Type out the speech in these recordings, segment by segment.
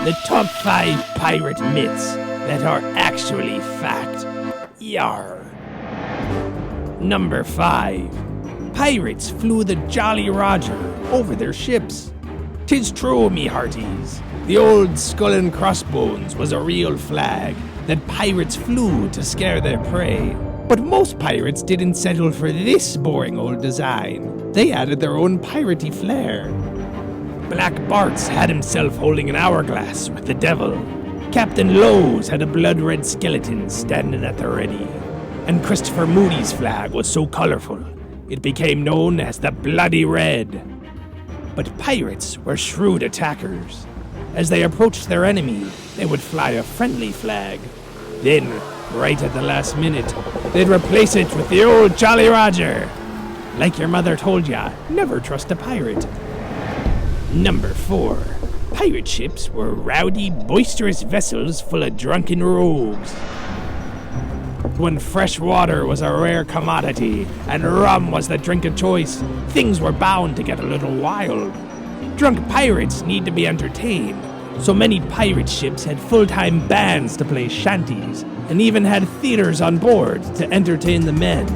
The top 5 pirate myths that are actually fact. Yar. Number 5. Pirates flew the Jolly Roger over their ships. 'Tis true, me hearties. The old skull and crossbones was a real flag that pirates flew to scare their prey. But most pirates didn't settle for this boring old design. They added their own piratey flair. Black Bart's had himself holding an hourglass with the devil. Captain Lowe's had a blood-red skeleton standing at the ready. And Christopher Moody's flag was so colorful, it became known as the Bloody Red. But pirates were shrewd attackers. As they approached their enemy, they would fly a friendly flag. Then, right at the last minute, they'd replace it with the old Jolly Roger. Like your mother told ya, never trust a pirate. Number 4. Pirate ships were rowdy, boisterous vessels full of drunken rogues. When fresh water was a rare commodity and rum was the drink of choice, things were bound to get a little wild. Drunk pirates need to be entertained, so many pirate ships had full-time bands to play shanties, and even had theaters on board to entertain the men.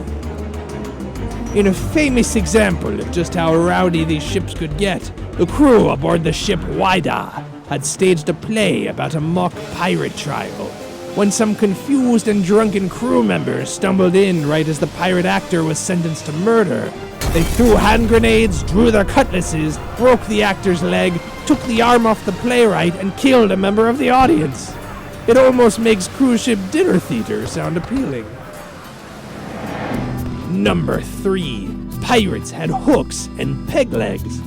In a famous example of just how rowdy these ships could get, the crew aboard the ship Wida had staged a play about a mock pirate trial. When some confused and drunken crew members stumbled in right as the pirate actor was sentenced to murder, they threw hand grenades, drew their cutlasses, broke the actor's leg, took the arm off the playwright, and killed a member of the audience. It almost makes cruise ship dinner theater sound appealing. Number 3. Pirates had hooks and peg legs.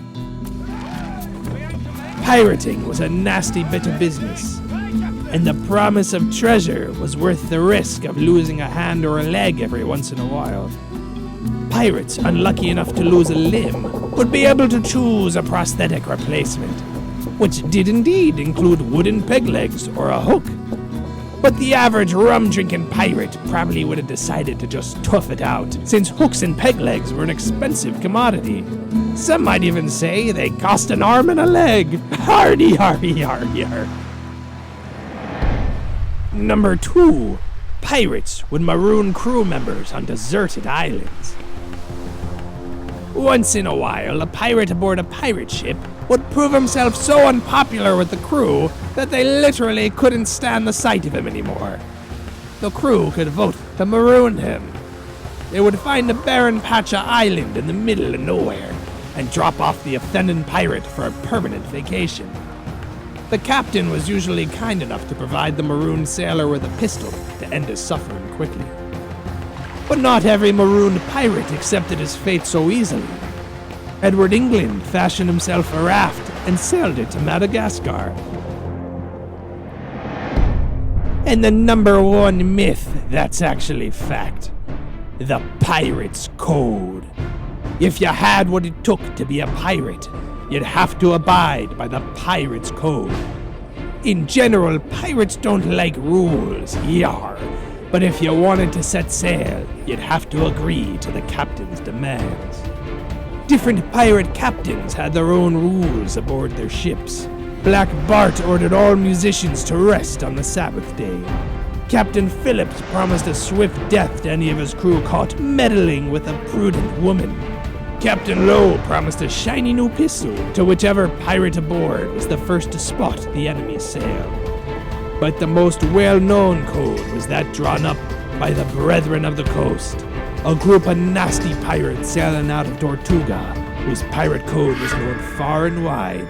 Pirating was a nasty bit of business, and the promise of treasure was worth the risk of losing a hand or a leg every once in a while. Pirates unlucky enough to lose a limb would be able to choose a prosthetic replacement, which did indeed include wooden peg legs or a hook. But the average rum-drinking pirate probably would have decided to just tough it out, since hooks and peg legs were an expensive commodity. Some might even say they cost an arm and a leg. Hardy, hardy, hardy, hardy. Number 2. Pirates would maroon crew members on deserted islands. Once in a while, a pirate aboard a pirate ship would prove himself so unpopular with the crew that they literally couldn't stand the sight of him anymore. The crew could vote to maroon him. They would find a barren patch of island in the middle of nowhere and drop off the offending pirate for a permanent vacation. The captain was usually kind enough to provide the marooned sailor with a pistol to end his suffering quickly. But not every marooned pirate accepted his fate so easily. Edward England fashioned himself a raft and sailed it to Madagascar. And the number 1 myth that's actually fact: the pirate's code. If you had what it took to be a pirate, you'd have to abide by the pirate's code. In general, pirates don't like rules, yar. But if you wanted to set sail, you'd have to agree to the captain's demands. Different pirate captains had their own rules aboard their ships. Black Bart ordered all musicians to rest on the Sabbath day. Captain Phillips promised a swift death to any of his crew caught meddling with a prudent woman. Captain Lowe promised a shiny new pistol to whichever pirate aboard was the first to spot the enemy's sail. But the most well-known code was that drawn up by the Brethren of the Coast, a group of nasty pirates sailing out of Tortuga, whose pirate code was known far and wide.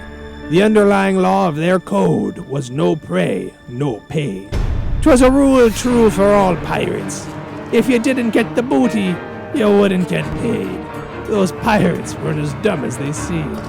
The underlying law of their code was no prey, no pay. 'Twas a rule true for all pirates. If you didn't get the booty, you wouldn't get paid. Those pirates weren't as dumb as they seemed.